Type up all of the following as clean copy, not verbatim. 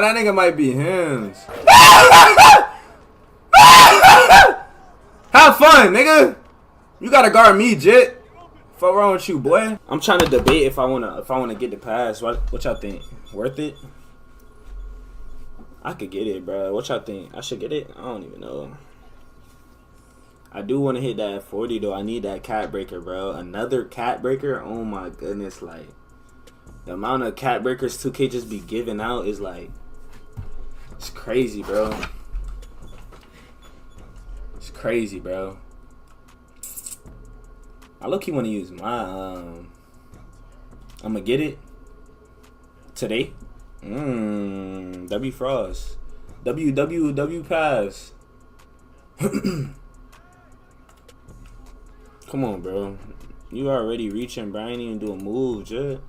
that nigga might be him. Have fun, nigga. You gotta guard me, Jit. Fuck wrong with you, boy? I'm trying to debate if I wanna get the pass. What y'all think? Worth it? I could get it, bro. What y'all think? I should get it? I don't even know. I do want to hit that 40 though. I need that cat breaker, bro. Another cat breaker? Oh my goodness, like the amount of cat breakers 2K just be giving out is like, it's crazy, bro. It's crazy, bro. I low-key want to use my I'm gonna get it today. W Frost. W pass. Come on, bro. You already reaching, bro. I ain't even do a move, Jit.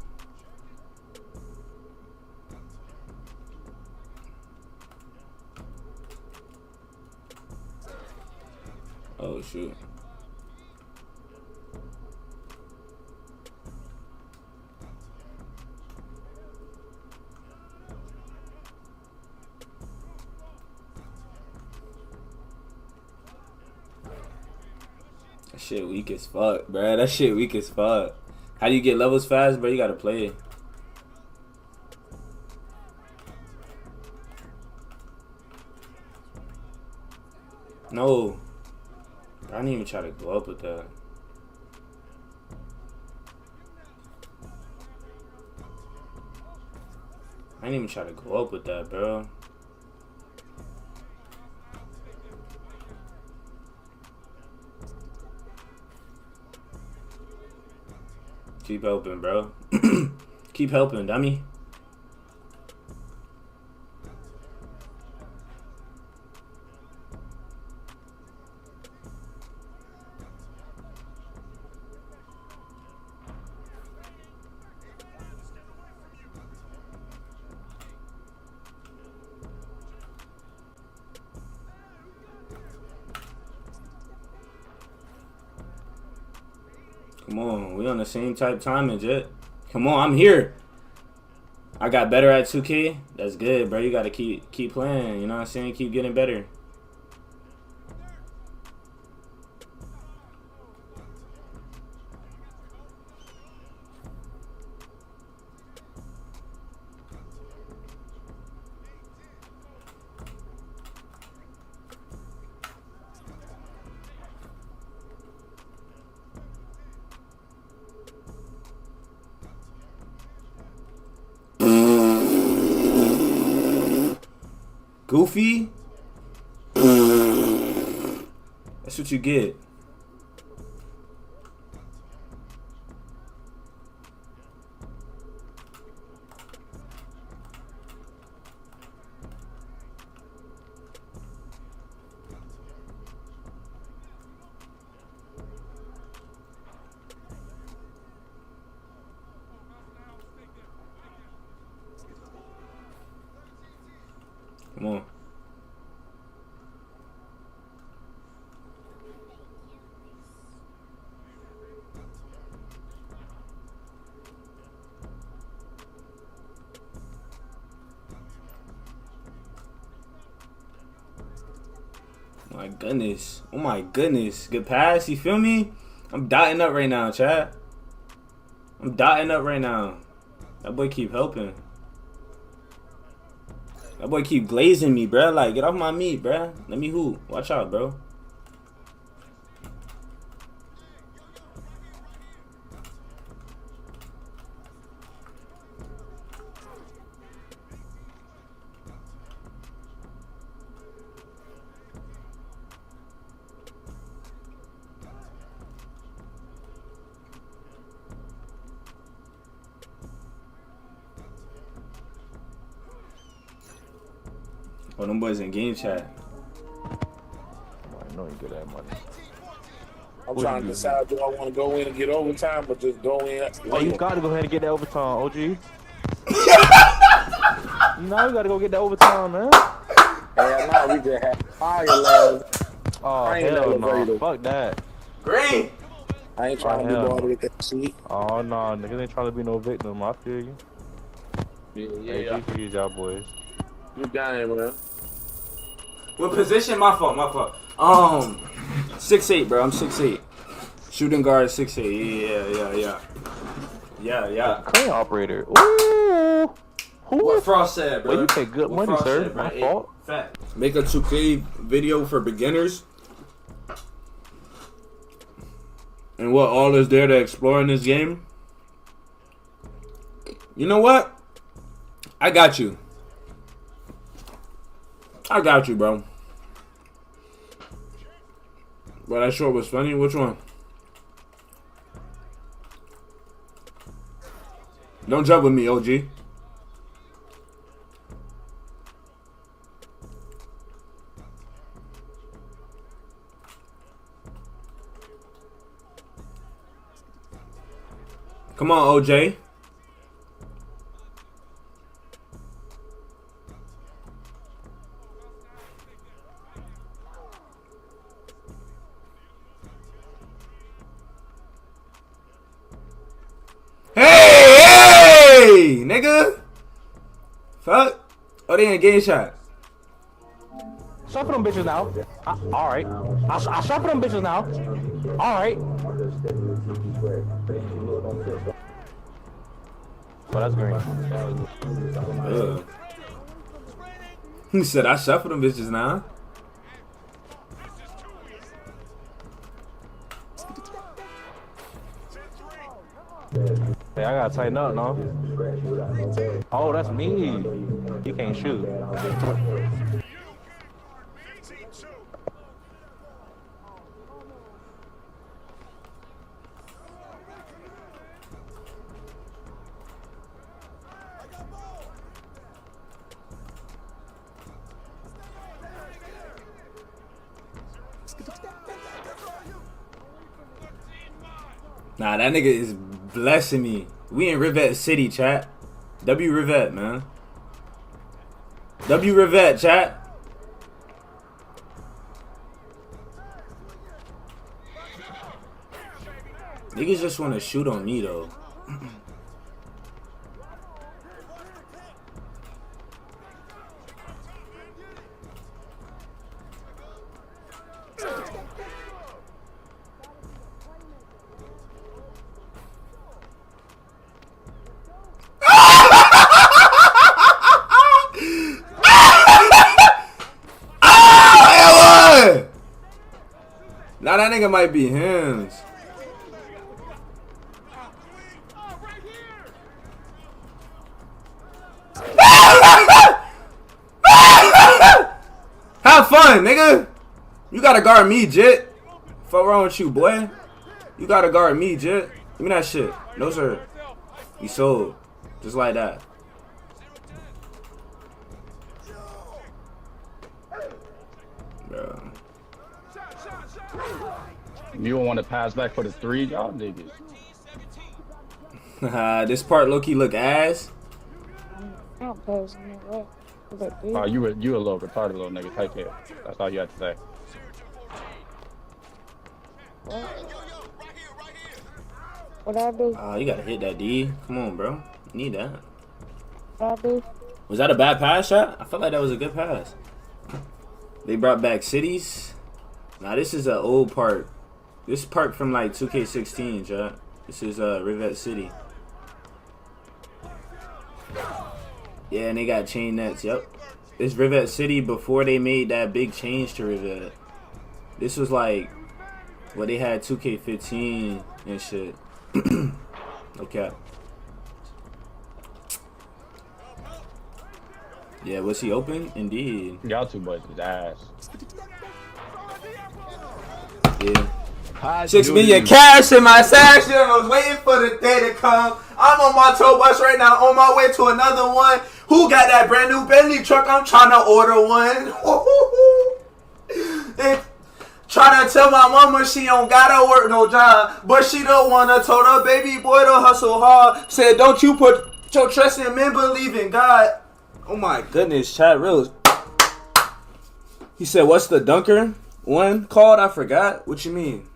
Oh, shoot. That shit weak as fuck, bro. That shit weak as fuck. How do you get levels fast, bro? You gotta play. No. I didn't even try to go up with that. I didn't even try to go up with that, bro. Keep helping, bro. Keep helping, dummy. Come on, we on the same type timing, Jet. Come on, I'm here. I got better at 2K. That's good, bro. You gotta keep playing. You know what I'm saying? Keep getting better. Goofy? That's what you get. Come on. My goodness. Oh my goodness. Good pass. You feel me? I'm dotting up right now, chat. I'm dotting up right now. That boy keep helping. That boy keep glazing me, bro. Like, get off my meat, bro. Let me hoop. Watch out, bro. Oh, them boys in game chat. I know you get that money. I'm trying to decide, do I want to go in and get overtime or just go in? Oh, you gotta go ahead and get that overtime, OG. You know you gotta go get that overtime, man. Hell no, we just had IRLs. Oh, hell no. Fuck that. Green! I ain't trying to be bothered with that shit. Oh, no. Niggas ain't trying to be no victim. I feel you. Yeah. Hey, G for you, y'all boys. Good game, man. What position? My fault. 6'8", bro. I'm 6'8". Shooting guard 6'8". Yeah. Crane operator. Ooh. What Frost said, bro? Well, you pay good money, sir. Said, My fault. Fact. Make a 2K video for beginners. And what all is there to explore in this game? You know what? I got you. Bro. But that short was funny. Which one? Don't jump with me, OG. Come on, OJ. Hey, nigga. Fuck. Oh, they ain't getting shot. Shot for them bitches now. All right. I shot for them bitches now. All right. Oh, that's green. He said, I shot for them bitches now. Hey, I gotta tighten up, no? Oh, that's me. You can't shoot. Nah, that nigga is blessing me. We in Rivet City, chat. W Rivet, man. W Rivet, chat. Niggas just want to shoot on me, though. Now that nigga might be him. Have fun, nigga. You gotta guard me, Jit. Fuck wrong with you, boy? You gotta guard me, Jit. Give me that shit. No, sir. You sold. Just like that. Bro. You don't want to pass back for the three, y'all niggas. This part low-key look ass. Oh, you a little retarded little nigga. Take care. That's all you have to say. What I do? You gotta hit that D. Come on, bro. You need that. What I do? Was that a bad pass shot? I felt like that was a good pass. They brought back cities. Nah, this is an old park. This is park from like 2K16, chat. This is Rivet City. Yeah, and they got chain nets. Yep. It's Rivet City before they made that big change to Rivet. This was like what they had 2K15 and shit. Okay. Yeah, was he open? Indeed. Y'all two boys is ass. Yeah. 6 million cash in my stash. I was waiting for the day to come. I'm on my tour bus right now, on my way to another one. Who got that brand new Bentley truck? I'm trying to order one. They trying to tell my mama she don't gotta work no job, but she don't wanna. Told her baby boy to hustle hard. Said don't you put your trust in men, believe in God. Oh my goodness, chat real. He said, what's the dunker one called? I forgot. What you mean?